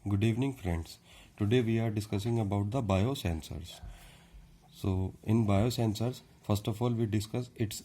Good evening, friends. Today we are discussing about the biosensors. So, in biosensors, first of all, we discuss its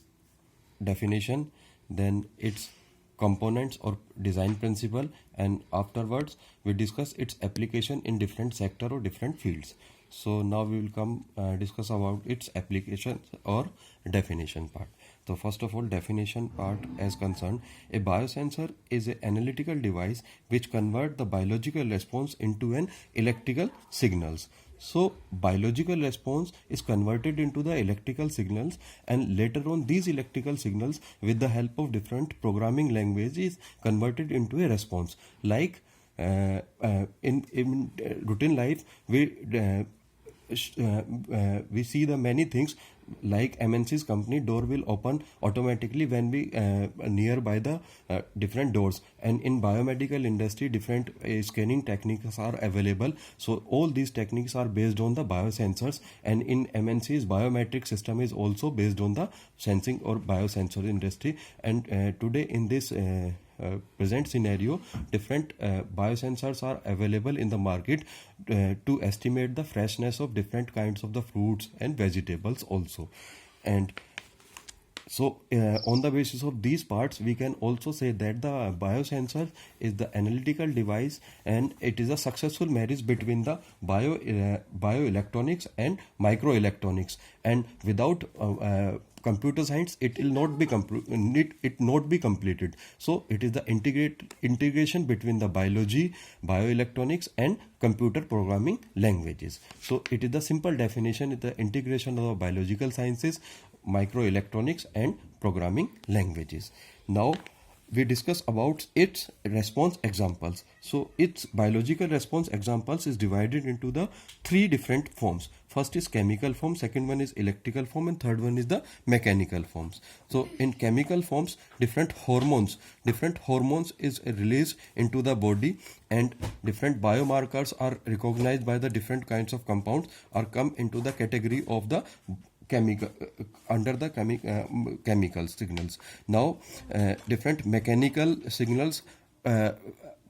definition, then its components or design principle, and afterwards we discuss its application in different sector or different fields. So now we will come discuss about its applications or definition part. So first of all, definition part as concerned, a biosensor is an analytical device which convert the biological response into an electrical signals. So biological response is converted into the electrical signals, and later on these electrical signals with the help of different programming languages converted into a response. Like in routine life, we see the many things like MNC's company door will open automatically when we near by the different doors, and in biomedical industry different scanning techniques are available. So all these techniques are based on the biosensors, and in MNC's biometric system is also based on the sensing or biosensor industry. And today in this present scenario, different biosensors are available in the market to estimate the freshness of different kinds of the fruits and vegetables also. And so on the basis of these parts, we can also say that the biosensor is the analytical device, and it is a successful marriage between the bioelectronics and microelectronics. And without computer science, it will not be not be completed. So it is the integration between the biology, bioelectronics, and computer programming languages. So it is the simple definition, is the integration of the biological sciences, microelectronics, and programming languages. Now we discuss about its response examples. So its biological response examples is divided into the three different forms. First is chemical form, second one is electrical form, and third one is the mechanical forms. So in chemical forms, different hormones is released into the body, and different biomarkers are recognized by the different kinds of compounds are come into the category of the chemical under the chemical signals. Now different mechanical signals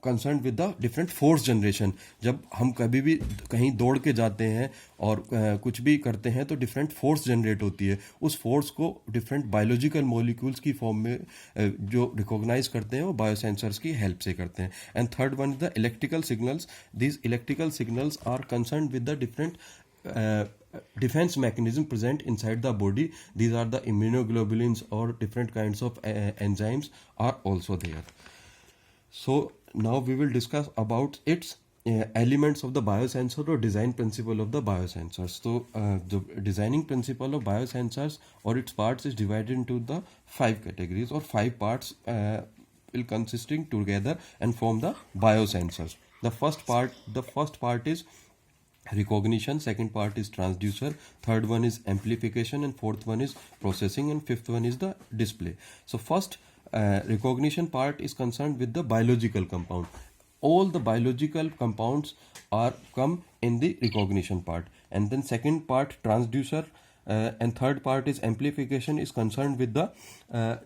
concerned with the different force generation. जब हम कभी भी कहीं दौड़ के जाते हैं और कुछ भी करते हैं तो डिफरेंट फोर्स जनरेट होती है. उस फोर्स को डिफरेंट बायोलॉजिकल मॉलिक्यूल्स की फॉर्म में जो रिकॉग्नाइज करते हैं वो बायोसेंसर्स की हेल्प से करते हैं. And third one is the electrical signals. These electrical signals are concern with the different defense mechanism present inside the body. These are the immunoglobulins or different kinds of enzymes are also there. So now we will discuss about its elements of the biosensor or design principle of the biosensors. So the designing principle of biosensors or its parts is divided into the 5 categories, or 5 parts will consisting together and form the biosensors. The first part is recognition, second part is transducer, third one is amplification, and fourth one is processing, and fifth one is the display. So first recognition part is concerned with the biological compound. All the biological compounds are come in the recognition part. And then second part transducer, and third part is amplification, is concerned with the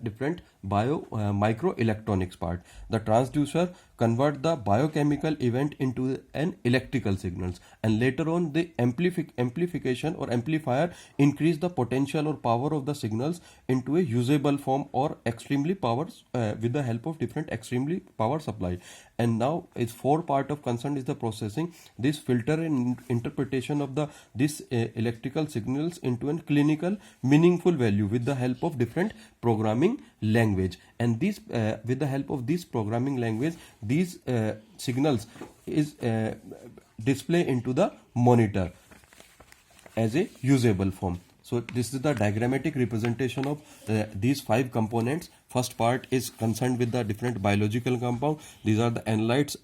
different microelectronics part. The transducer convert the biochemical event into an electrical signals, and later on the amplification or amplifier increase the potential or power of the signals into a usable form or extremely powers with the help of different extremely power supply. And now its fourth part of concern is the processing. This filter and interpretation of this electrical signals into a clinical meaningful value with the help of different programming language. And this with the help of this programming language, these signals is display into the monitor as a usable form. So this is the diagrammatic representation of these 5 components. First part is concerned with the different biological compound. These are the analytes.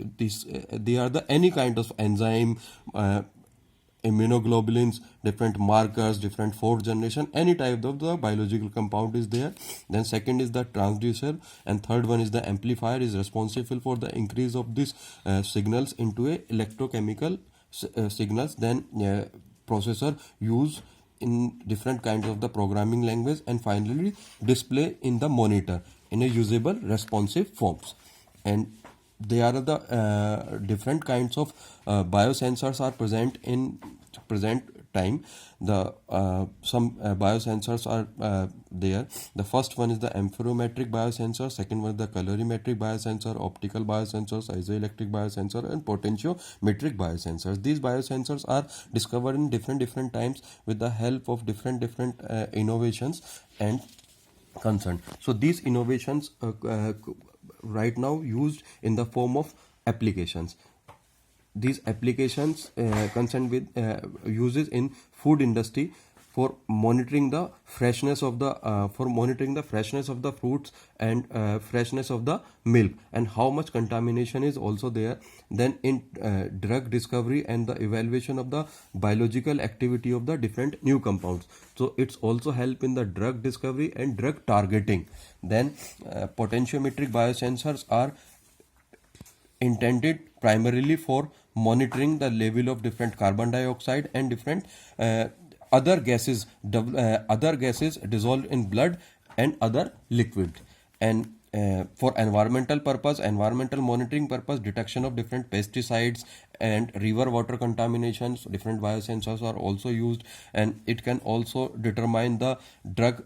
They are the any kind of enzyme, immunoglobulins, different markers, different fourth generation, any type of the biological compound is there. Then second is the transducer, and third one is the amplifier, is responsible for the increase of these signals into a electrochemical signals. Then processor use in different kinds of the programming language, and finally display in the monitor in a usable responsive forms. And they are the different kinds of biosensors are present in present time. The some biosensors are there. The first one is the amperometric biosensor, second one is the colorimetric biosensor, optical biosensors, isoelectric biosensor, and potentiometric biosensors. These biosensors are discovered in different times with the help of different innovations and concerned. So these innovations right now used in the form of applications. These applications concerned with uses in food industry for monitoring the freshness of the fruits and freshness of the milk, and how much contamination is also there. Then in drug discovery and the evaluation of the biological activity of the different new compounds. So it's also help in the drug discovery and drug targeting. Then potentiometric biosensors are intended primarily for monitoring the level of different carbon dioxide and different other gases dissolved in blood and other liquid. And for environmental monitoring purpose, detection of different pesticides and river water contaminations, different biosensors are also used. And it can also determine the drug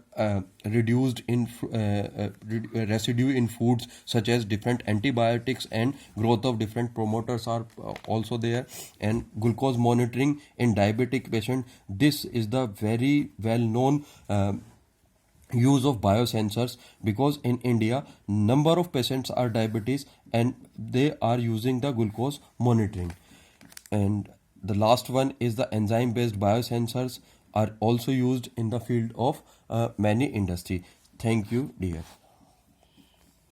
residue in foods, such as different antibiotics, and growth of different promoters are also there. And glucose monitoring in diabetic patient, this is the very well known use of biosensors, because in India number of patients are diabetes and they are using the glucose monitoring. And the last one is the enzyme based biosensors are also used in the field of many industry. Thank you, dear.